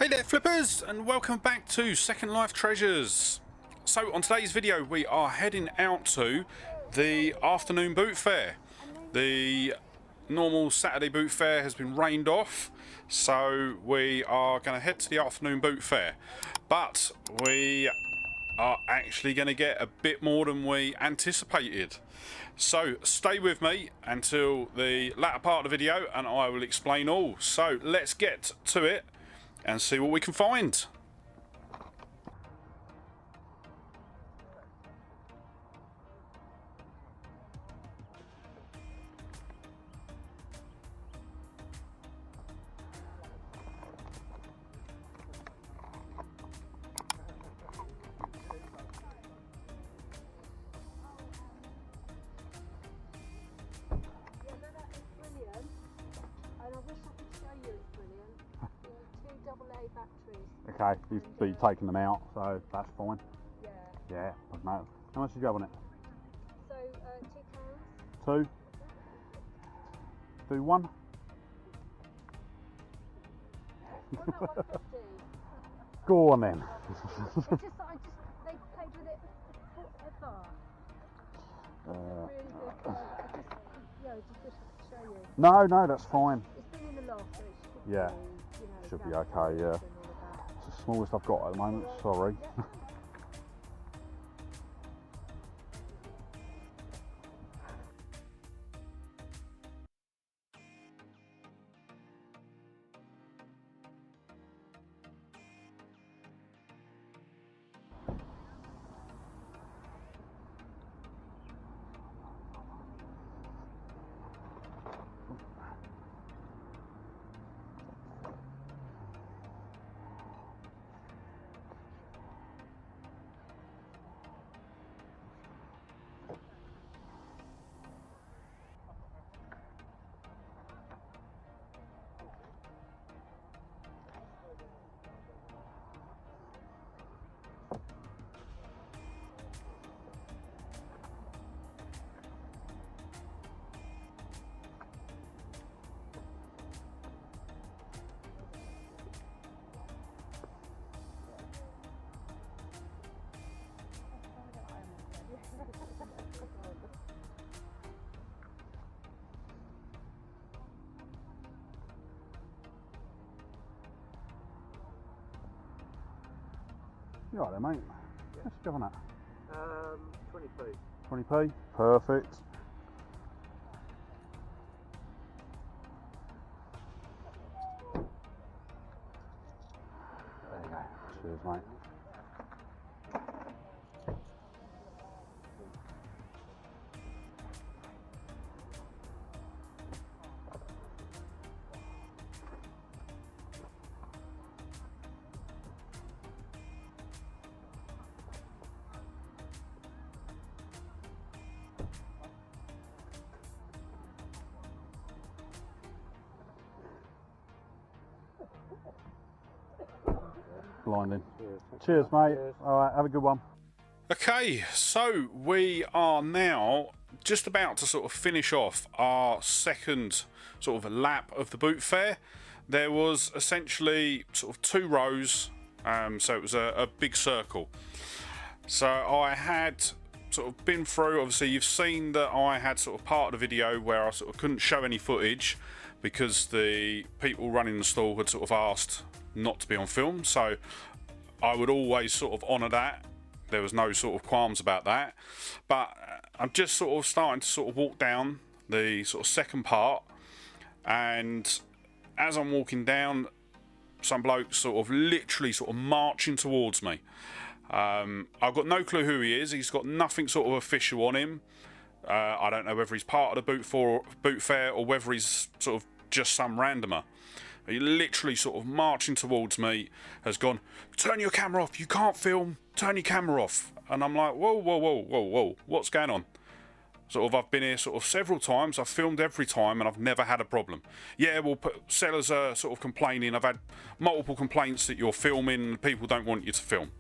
Hey there flippers, and welcome back to Second Life Treasures. So on today's video we are heading out to the afternoon boot fair. The normal Saturday boot fair has been rained off, so we are going to head to the afternoon boot fair. But we are actually going to get a bit more than we anticipated. So stay with me until the latter part of the video and I will explain all. So let's get to it and see what we can find. Okay, you've taken them out, so that's fine. Yeah. Yeah, no. How much did you have on it? So, £2. Two? Do one? Well, no, 150. Go on then. They played with it forever. Really good. Just wish I could show you. No, that's fine. It's been in the loft, so it should Yeah, be, should be okay, yeah. It's the smallest I've got at the moment, sorry. You alright then, mate? Yeah. What's you on that? 20p. 20p? Perfect. There you go. Cheers, mate. Blinding. Cheers, mate. Cheers. Alright, have a good one. Okay, so we are now just about to sort of finish off our second sort of lap of the boot fair. There was essentially sort of two rows, so it was a big circle. So I had sort of been through, obviously you've seen that I had sort of part of the video where I sort of couldn't show any footage because the people running the stall had sort of asked not to be on film, so I would always sort of honour that. There was no sort of qualms about that, but I'm just sort of starting to sort of walk down the sort of second part, and as I'm walking down, some bloke sort of literally sort of marching towards me. I've got no clue who he is. He's got nothing sort of official on him. I don't know whether he's part of the boot fair or whether he's sort of just some randomer. He literally sort of marching towards me, has gone, turn your camera off, you can't film, turn your camera off. And I'm like, whoa, what's going on? Sort of, I've been here sort of several times, I've filmed every time and I've never had a problem. Yeah, well, sellers are sort of complaining, I've had multiple complaints that you're filming and people don't want you to film.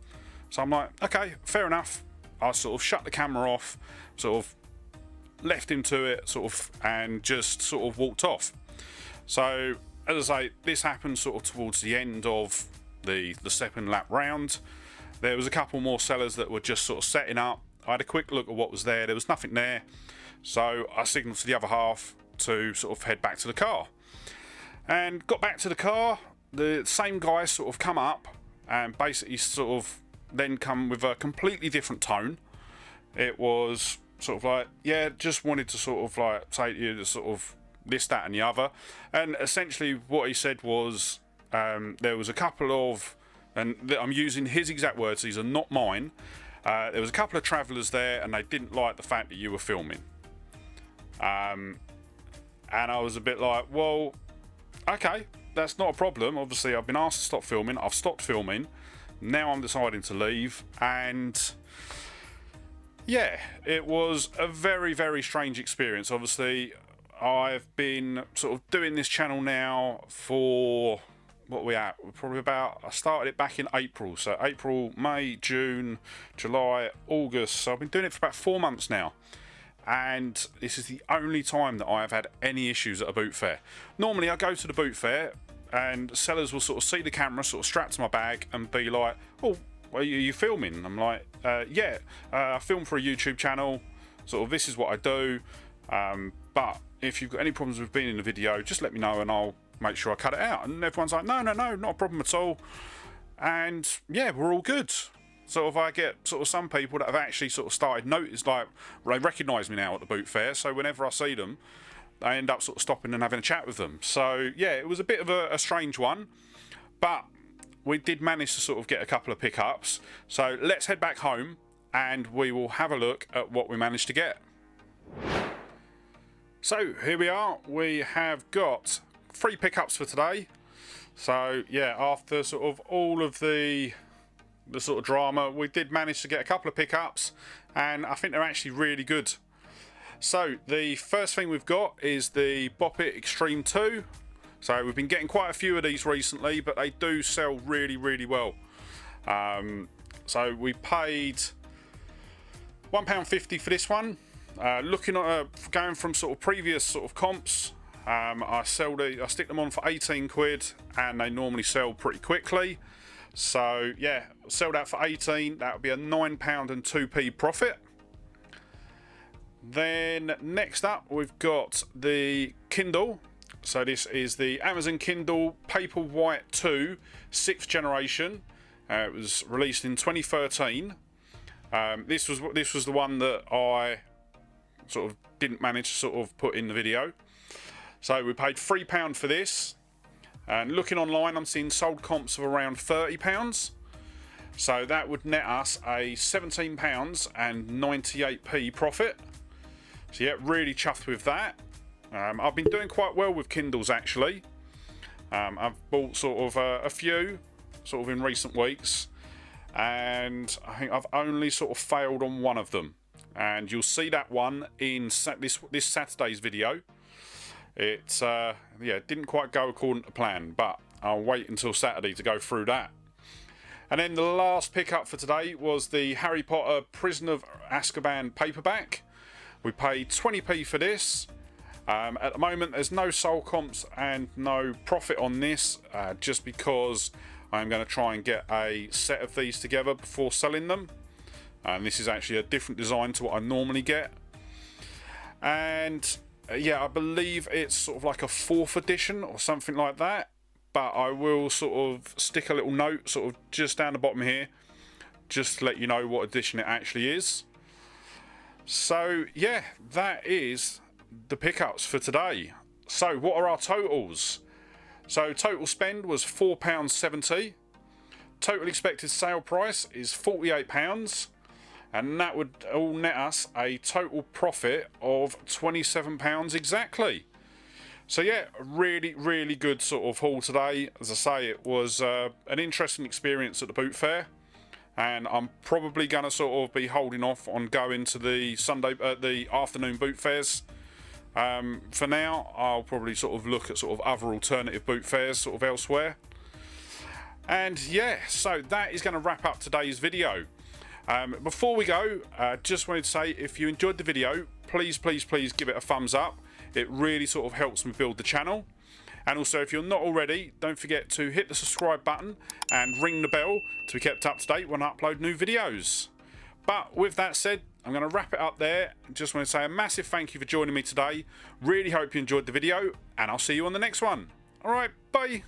So I'm like, okay, fair enough. I sort of shut the camera off, sort of left him to it, sort of, and just sort of walked off. So, as I say, this happened sort of towards the end of the second lap round. There was a couple more sellers that were just sort of setting up. I had a quick look at what was there. There was nothing there. So I signalled to the other half to sort of head back to the car. And got back to the car. The same guy sort of come up and basically sort of then come with a completely different tone. It was sort of like, yeah, just wanted to sort of like say to you the sort of this, that and the other. And essentially what he said was there was a couple of, and I'm using his exact words, these are not mine. There was a couple of travellers there and they didn't like the fact that you were filming. And I was a bit like, well, okay, that's not a problem. Obviously, I've been asked to stop filming. I've stopped filming. Now I'm deciding to leave. And yeah, it was a very, very strange experience. Obviously, I've been sort of doing this channel now for... what we at? We're probably about... I started it back in April. So April, May, June, July, August. So I've been doing it for about 4 months now. And this is the only time that I have had any issues at a boot fair. Normally I go to the boot fair and sellers will sort of see the camera sort of strapped to my bag and be like, oh, well, are you filming? I'm like, yeah, I film for a YouTube channel. Sort of this is what I do. But if you've got any problems with being in the video, just let me know and I'll make sure I cut it out. And everyone's like, no, not a problem at all. And yeah, we're all good. Sort of I get sort of some people that have actually sort of started notice, like they recognise me now at the boot fair. So whenever I see them, I end up sort of stopping and having a chat with them. So yeah, it was a bit of a strange one, but we did manage to sort of get a couple of pickups. So let's head back home and we will have a look at what we managed to get. So here we are. We have got 3 pickups for today. So yeah, after sort of all of the sort of drama, we did manage to get a couple of pickups and I think they're actually really good. So the first thing we've got is the Bop It Extreme 2. So we've been getting quite a few of these recently, but they do sell really, really well. So we paid £1.50 for this one. Looking at going from sort of previous sort of comps, I stick them on for 18 quid and they normally sell pretty quickly. So yeah, sold out for 18. That would be a £9 and 2p profit. Then next up we've got the Kindle. So this is the Amazon Kindle Paperwhite 2 6th generation. It was released in 2013. This was the one that I sort of didn't manage to sort of put in the video. So we paid £3 for this. And looking online, I'm seeing sold comps of around £30. So that would net us a £17 and 98p profit. So yeah, really chuffed with that. I've been doing quite well with Kindles actually. I've bought sort of a few sort of in recent weeks. And I think I've only sort of failed on one of them. And you'll see that one in this Saturday's video. It yeah, didn't quite go according to plan, but I'll wait until Saturday to go through that. And then the last pickup for today was the Harry Potter Prisoner of Azkaban paperback. We paid 20p for this. At the moment there's no sold comps and no profit on this, just because I'm going to try and get a set of these together before selling them. And this is actually a different design to what I normally get. And yeah, I believe it's sort of like a 4th edition or something like that. But I will sort of stick a little note sort of just down the bottom here, just to let you know what edition it actually is. So yeah, that is the pickups for today. So what are our totals? So total spend was £4.70. Total expected sale price is £48. And that would all net us a total profit of £27 exactly. So yeah, really, really good sort of haul today. As I say, it was an interesting experience at the boot fair. And I'm probably going to sort of be holding off on going to the the afternoon boot fairs. For now, I'll probably sort of look at sort of other alternative boot fairs sort of elsewhere. And yeah, so that is going to wrap up today's video. Before we go, just wanted to say, if you enjoyed the video, please give it a thumbs up. It really sort of helps me build the channel. And also, if you're not already, don't forget to hit the subscribe button and ring the bell to be kept up to date when I upload new videos. But with that said, I'm going to wrap it up there. Just want to say a massive thank you for joining me today. Really hope you enjoyed the video, and I'll see you on the next one. Alright, bye.